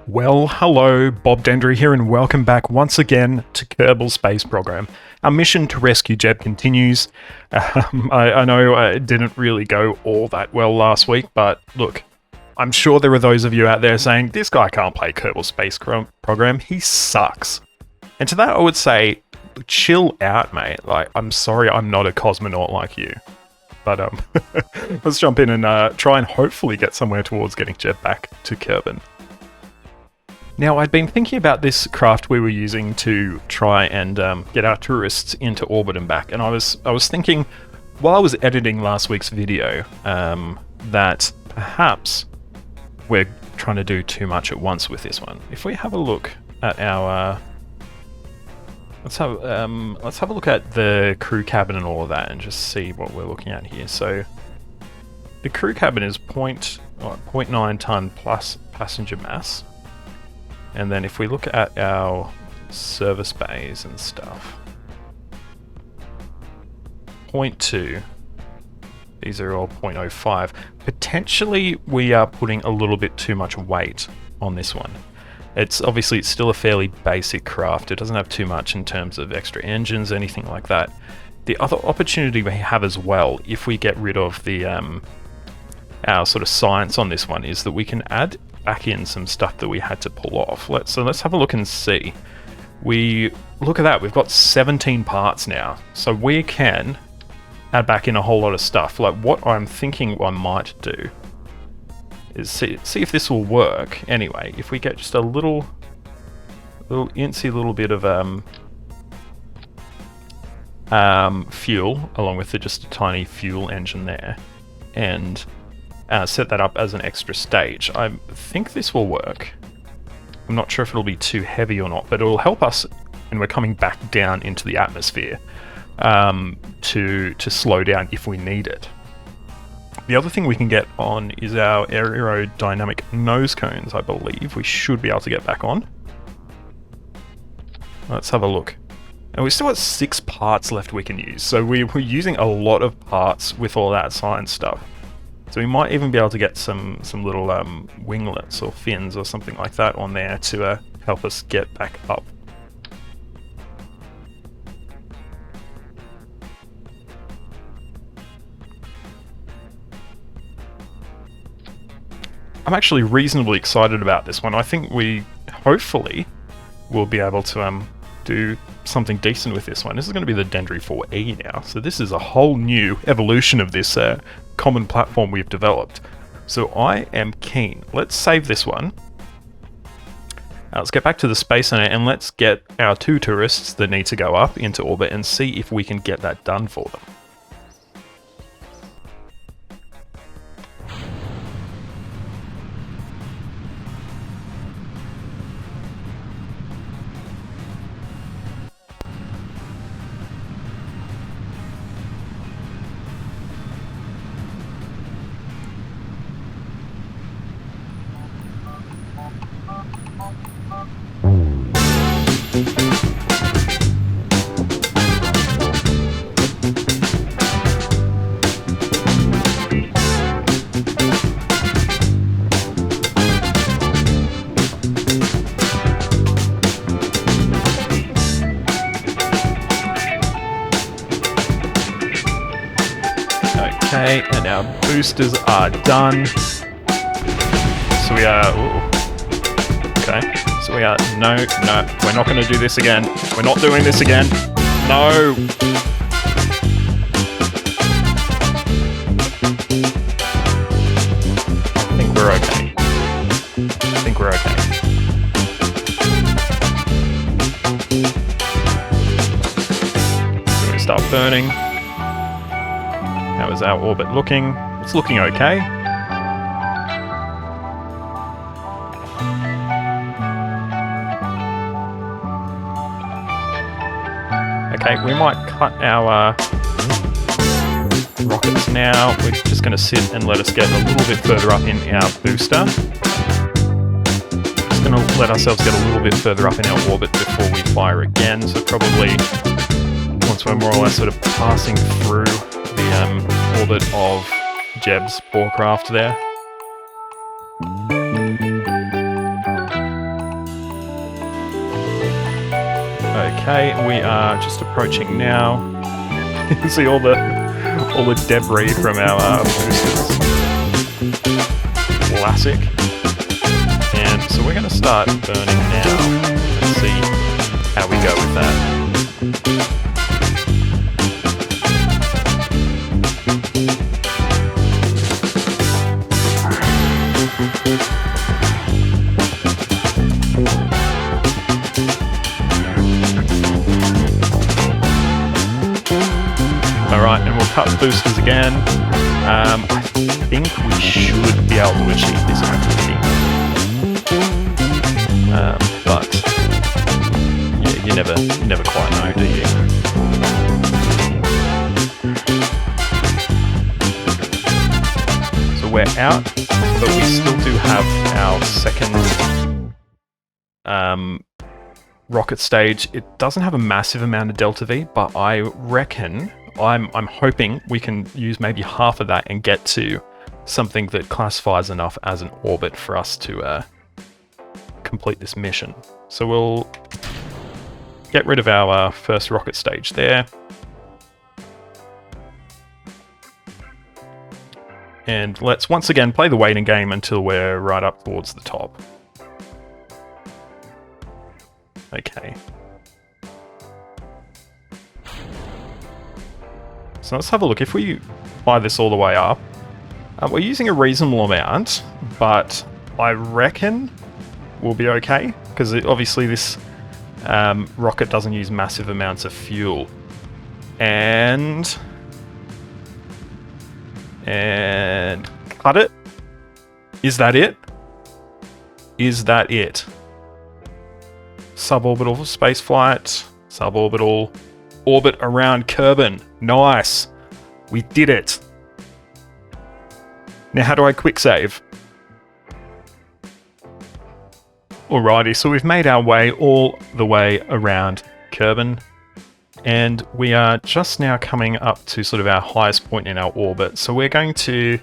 Well, hello, Bob Dendry here, and welcome back once again to Kerbal Space Program. Our mission to rescue Jeb continues. I know it didn't really go all that well last week, but look, I'm sure there are those of you out there saying, this guy can't play Kerbal Space Program, he sucks. And to that I would say, chill out, mate. Like, I'm sorry I'm not a cosmonaut like you. But let's jump in and try and hopefully get somewhere towards getting Jeb back to Kerbin. Now, I'd been thinking about this craft we were using to try and get our tourists into orbit and back, and I was thinking, while I was editing last week's video, that perhaps we're trying to do too much at once with this one. If we have a look at our... let's have a look at the crew cabin and all of that and just see what we're looking at here. So, the crew cabin is 0.9 ton plus passenger mass. And then if we look at our service bays and stuff, 0.2, these are all 0.05. Potentially we are putting a little bit too much weight on this one. It's still a fairly basic craft. It doesn't have too much in terms of extra engines, anything like that. The other opportunity we have as well, if we get rid of the our sort of science on this one, is that we can add back in some stuff that we had to pull off. Let's have a look and see. Look at that, we've got 17 parts now, so we can add back in a whole lot of stuff. Like, what I'm thinking I might do is see if this will work. Anyway, if we get just a little incy bit of fuel, along with just a tiny fuel engine there, and set that up as an extra stage. I think this will work. I'm not sure if it'll be too heavy or not, but it will help us when we're coming back down into the atmosphere to slow down if we need it. The other thing we can get on is our aerodynamic nose cones, I believe. We should be able to get back on. Let's have a look. And we've still got 6 parts left we can use, so we're using a lot of parts with all that science stuff. So we might even be able to get some little winglets or fins or something like that on there to help us get back up. I'm actually reasonably excited about this one. I think we hopefully will be able to do something decent with this one. This is going to be the Dendry 4E now, so this is a whole new evolution of this common platform we've developed. So I am keen. Let's save this one. Let's get back to the Space Center and let's get our 2 tourists that need to go up into orbit and see if we can get that done for them. Okay, and our boosters are done. So we are... Ooh. Okay, so we are... No, we're not going to do this again. We're not doing this again. No! I think we're okay. I think we're okay. So we start burning. How is our orbit looking? It's looking okay. Okay, we might cut our rockets now. We're just going to sit and let us get a little bit further up in our booster. Just going to let ourselves get a little bit further up in our orbit before we fire again. So probably once we're more or less sort of passing through the orbit of Jeb's poor craft there. Okay, we are just approaching now. You see all the debris from our boosters. Classic. And so we're going to start burning now. Let's see how we go with that. Alright, and we'll cut the boosters again. I think we should be able to achieve this activity. But yeah, you never quite know, do you? So we're out, but we still do have our second rocket stage. It doesn't have a massive amount of delta V, but I reckon, I'm hoping we can use maybe half of that and get to something that classifies enough as an orbit for us to complete this mission. So we'll get rid of our first rocket stage there. And let's once again play the waiting game until we're right up towards the top. Okay. So let's have a look. If we fly this all the way up, we're using a reasonable amount, but I reckon we'll be okay, because obviously this rocket doesn't use massive amounts of fuel. And cut it. Is that it? Is that it? Suborbital space flight, suborbital orbit around Kerbin. Nice. We did it. Now how do I quick save? Alrighty, so we've made our way all the way around Kerbin, and we are just now coming up to sort of our highest point in our orbit. So we're going to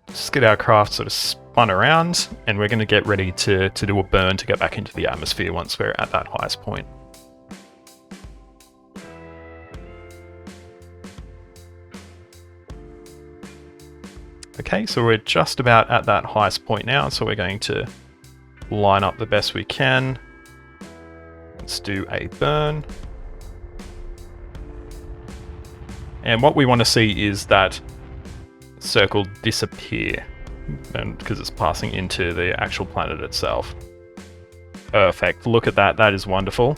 just get our craft sort of spun around, and we're going to get ready to do a burn to get back into the atmosphere once we're at that highest point. Okay, so we're just about at that highest point now, so we're going to line up the best we can. Let's do a burn. And what we want to see is that circle disappear, and because it's passing into the actual planet itself. Perfect. Look at that. That is wonderful.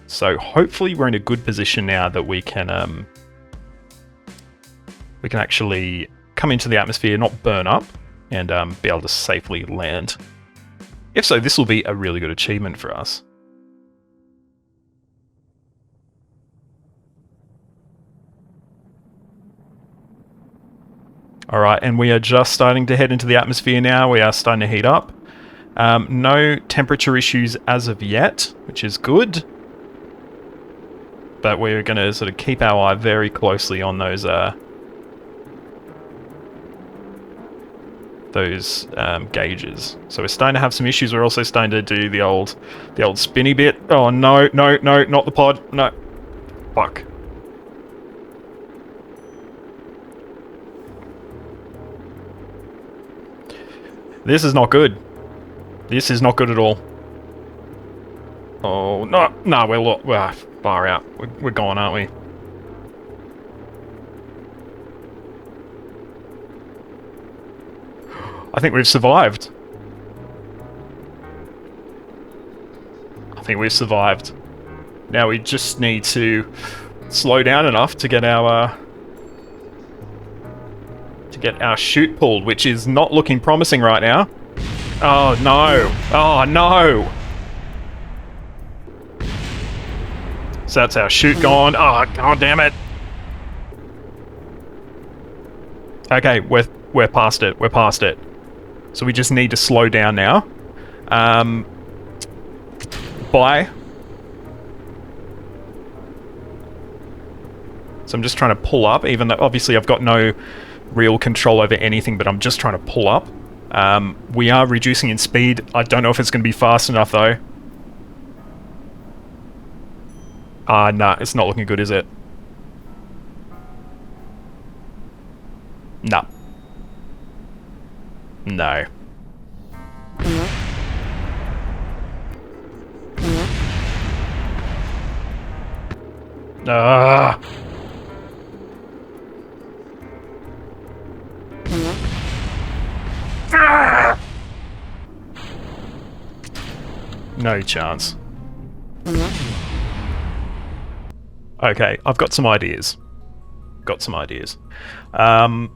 So hopefully we're in a good position now that we can actually come into the atmosphere, not burn up, and be able to safely land. If so, this will be a really good achievement for us. Alright, and we are just starting to head into the atmosphere now. We are starting to heat up. No temperature issues as of yet, which is good. But we're going to sort of keep our eye very closely on those gauges. So we're starting to have some issues. We're also starting to do the old spinny bit. Oh no, no, no, not the pod. No. Fuck. This is not good. This is not good at all. Oh no, no, we're far out. We're gone, aren't we? I think we've survived. I think we've survived. Now we just need to slow down enough to get our chute pulled, which is not looking promising right now. Oh no! Oh no! So that's our chute gone. Oh god damn it! Okay, we're past it. We're past it. So we just need to slow down now. Bye. So I'm just trying to pull up, even though obviously I've got no real control over anything, but I'm just trying to pull up. We are reducing in speed. I don't know if it's going to be fast enough though. Nah, it's not looking good, is it? Nah. No. Ah. No chance. Okay, I've got some ideas.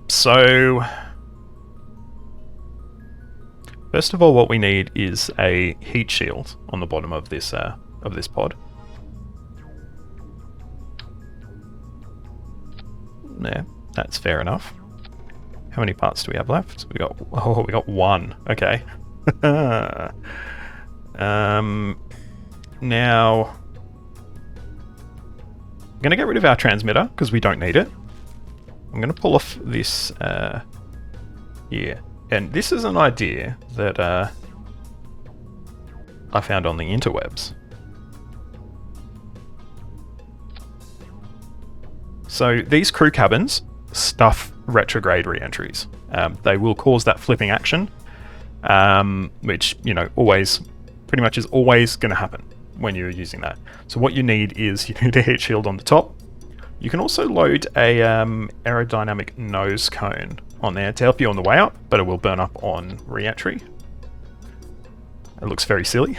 So first of all, what we need is a heat shield on the bottom of this pod. Yeah, that's fair enough. How many parts do we have left? We got one. Okay. Now I'm gonna get rid of our transmitter because we don't need it. I'm gonna pull off this here, and this is an idea that I found on the interwebs. So these crew cabins stuff retrograde re-entries. They will cause that flipping action, which, you know, pretty much is always going to happen when you're using that. So what you need is you need a heat shield on the top. You can also load a aerodynamic nose cone on there to help you on the way up, but it will burn up on re-entry. It looks very silly.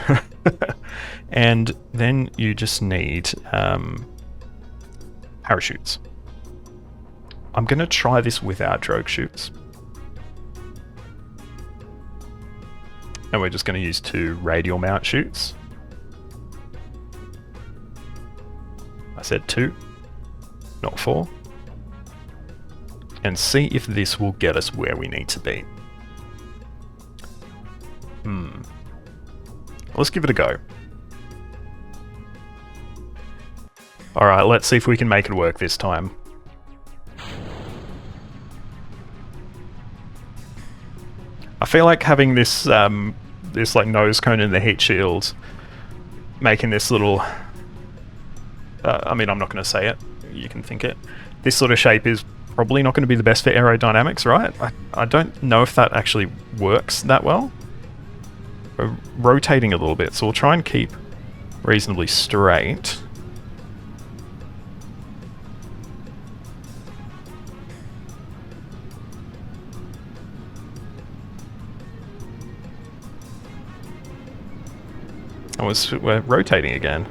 And then you just need parachutes. I'm going to try this without drogue chutes. And we're just going to use 2 radial mount chutes. I said 2, not 4. And see if this will get us where we need to be. Let's give it a go. Alright, let's see if we can make it work this time. I feel like having this this like nose cone in the heat shield, making this little I mean, I'm not going to say it, you can think it. This sort of shape is probably not going to be the best for aerodynamics, right? I don't know if that actually works that well. We're rotating a little bit, so we'll try and keep reasonably straight. We're rotating again.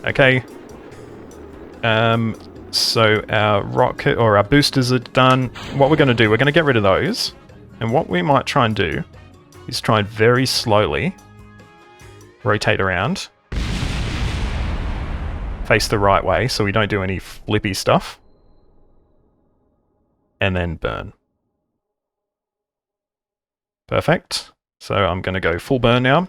Okay. So our rocket or our boosters are done. What we're going to do, we're going to get rid of those. And what we might try and do is try and very slowly rotate around. Face the right way so we don't do any flippy stuff. And then burn. Perfect. So I'm going to go full burn now.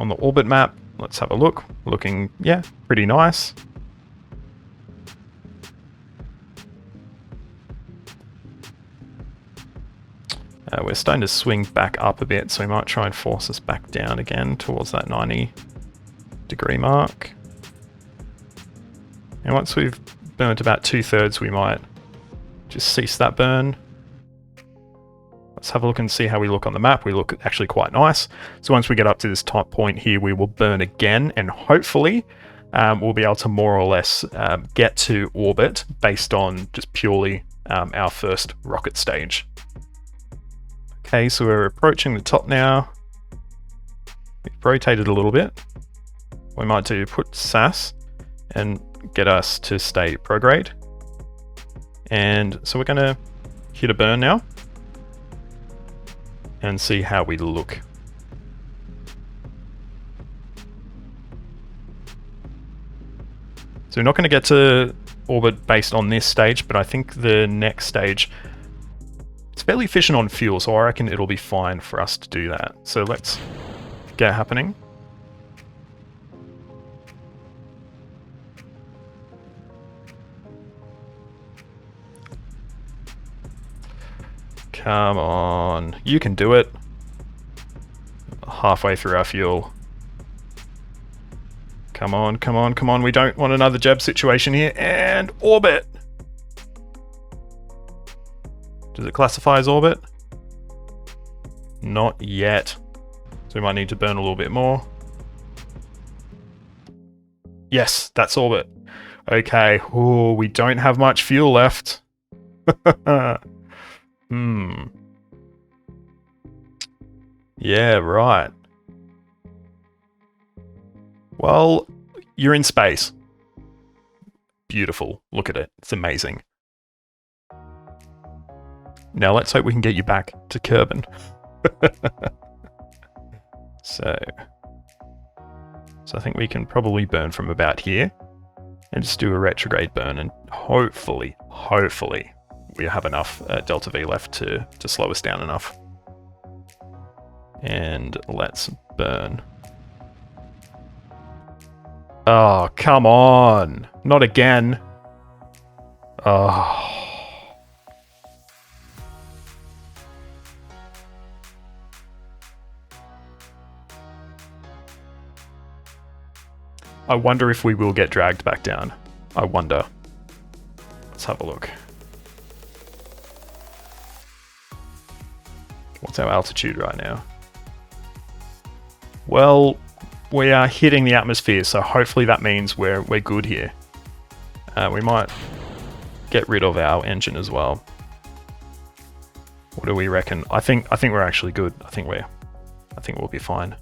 On the orbit map, let's have a look. Looking, yeah, pretty nice. We're starting to swing back up a bit, so we might try and force us back down again towards that 90-degree mark. And once we've burnt about 2/3, we might just cease that burn. Let's have a look and see how we look on the map. We look actually quite nice. So once we get up to this top point here, we will burn again, and hopefully we'll be able to more or less get to orbit based on just purely our first rocket stage. Okay, so we're approaching the top now. We've rotated a little bit. We might do put SAS and get us to stay prograde. And so we're going to hit a burn now and see how we look. So we're not going to get to orbit based on this stage, but I think the next stage, it's fairly efficient on fuel, so I reckon it'll be fine for us to do that. So let's get happening. Come on. You can do it. Halfway through our fuel. Come on, come on, come on. We don't want another Jeb situation here. And orbit. Does it classify as orbit? Not yet. So we might need to burn a little bit more. Yes, that's orbit. Okay. Oh, we don't have much fuel left. Yeah, right. Well, you're in space. Beautiful. Look at it. It's amazing. Now let's hope we can get you back to Kerbin. So I think we can probably burn from about here and just do a retrograde burn, and hopefully we have enough delta V left to slow us down enough. And let's burn. Oh, come on. Not again. Oh. I wonder if we will get dragged back down. I wonder. Let's have a look. What's our altitude right now? Well, we are hitting the atmosphere, so hopefully that means we're good here. We might get rid of our engine as well. What do we reckon? I think we're actually good. I think we'll be fine.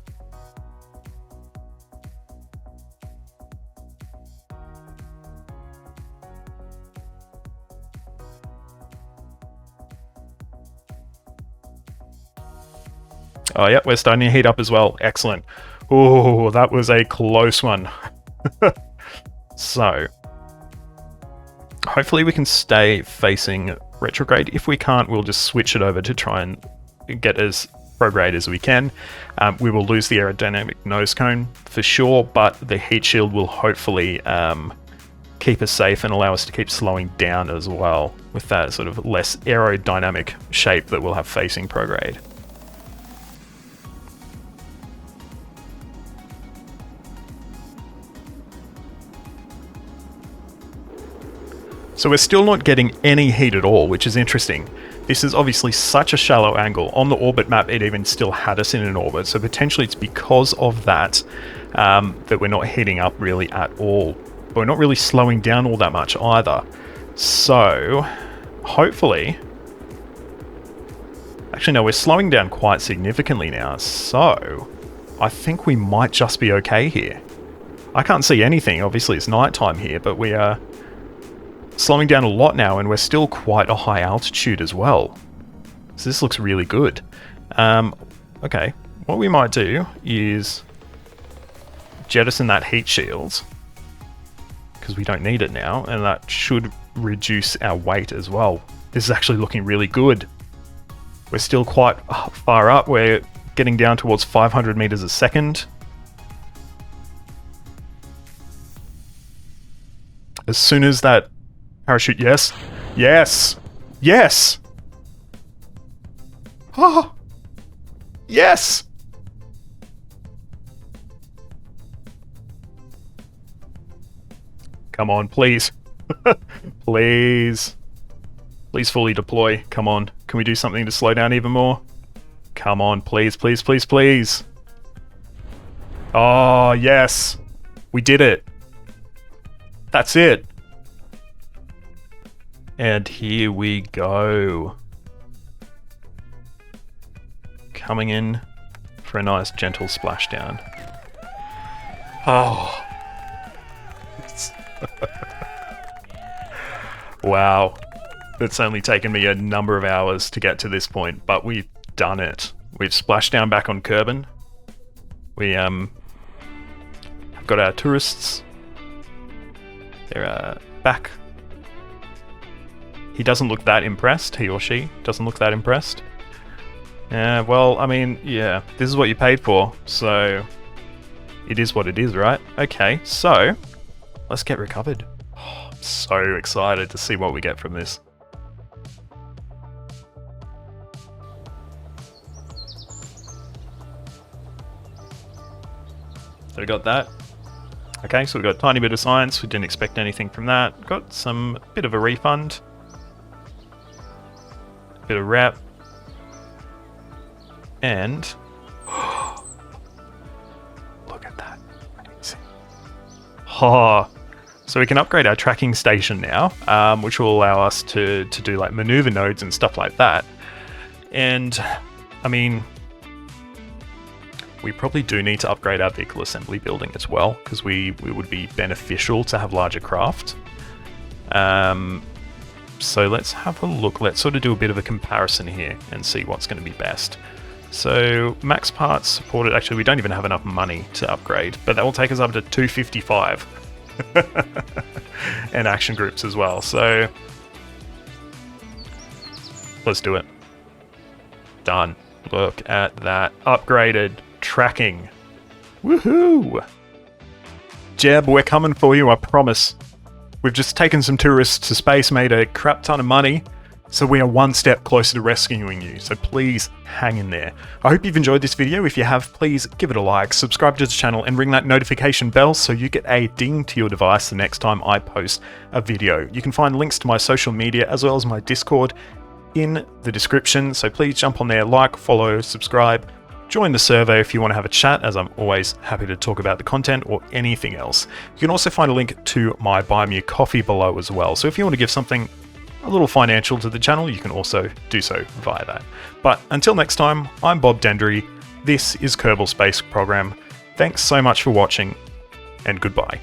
Oh, yeah, we're starting to heat up as well. Excellent. Oh, that was a close one. So, hopefully we can stay facing retrograde. If we can't, we'll just switch it over to try and get as prograde as we can. We will lose the aerodynamic nose cone for sure, but the heat shield will hopefully keep us safe and allow us to keep slowing down as well with that sort of less aerodynamic shape that we'll have facing prograde. So we're still not getting any heat at all, which is interesting. This is obviously such a shallow angle. On the orbit map, it even still had us in an orbit, so potentially it's because of that that we're not heating up really at all. But we're not really slowing down all that much either. So, hopefully... Actually, no, we're slowing down quite significantly now, so I think we might just be okay here. I can't see anything, obviously it's nighttime here, but we are... slowing down a lot now, and we're still quite a high altitude as well. So this looks really good. Okay, what we might do is jettison that heat shield, because we don't need it now, and that should reduce our weight as well. This is actually looking really good. We're still quite far up. We're getting down towards 500 meters a second. As soon as that parachute, yes. Yes! Yes! Oh! Yes! Come on, please. Please. Please fully deploy. Come on. Can we do something to slow down even more? Come on, please, please, please, please. Oh, yes. We did it. That's it. And here we go. Coming in for a nice gentle splashdown. Oh. Wow. It's only taken me a number of hours to get to this point, but we've done it. We've splashed down back on Kerbin. We have got our tourists. They're back. He doesn't look that impressed, he or she doesn't look that impressed. Well, I mean, yeah, this is what you paid for, so it is what it is, right? Okay, so let's get recovered. Oh, I'm so excited to see what we get from this. So we got that. Okay, so we got a tiny bit of science. We didn't expect anything from that. Got some bit of a refund. Bit of rep. And look at that. Oh, so we can upgrade our tracking station now, which will allow us to do like maneuver nodes and stuff like that. And I mean, we probably do need to upgrade our vehicle assembly building as well, because we would be beneficial to have larger craft. So let's have a look. Let's sort of do a bit of a comparison here and see what's going to be best. So max parts supported. Actually, we don't even have enough money to upgrade, but that will take us up to 255. And action groups as well. So let's do it. Done. Look at that. Upgraded tracking. Woohoo! Jeb, we're coming for you, I promise. We've just taken some tourists to space, made a crap ton of money, so we are one step closer to rescuing you, so please hang in there. I hope you've enjoyed this video. If you have, please give it a like, subscribe to the channel, and ring that notification bell so you get a ding to your device the next time I post a video. You can find links to my social media as well as my Discord in the description, so please jump on there, like, follow, subscribe, join the server if you want to have a chat, as I'm always happy to talk about the content or anything else. You can also find a link to my Buy Me a Coffee below as well, so if you want to give something a little financial to the channel, you can also do so via that. But until next time, I'm Bob Dendry, this is Kerbal Space Program. Thanks so much for watching, and goodbye.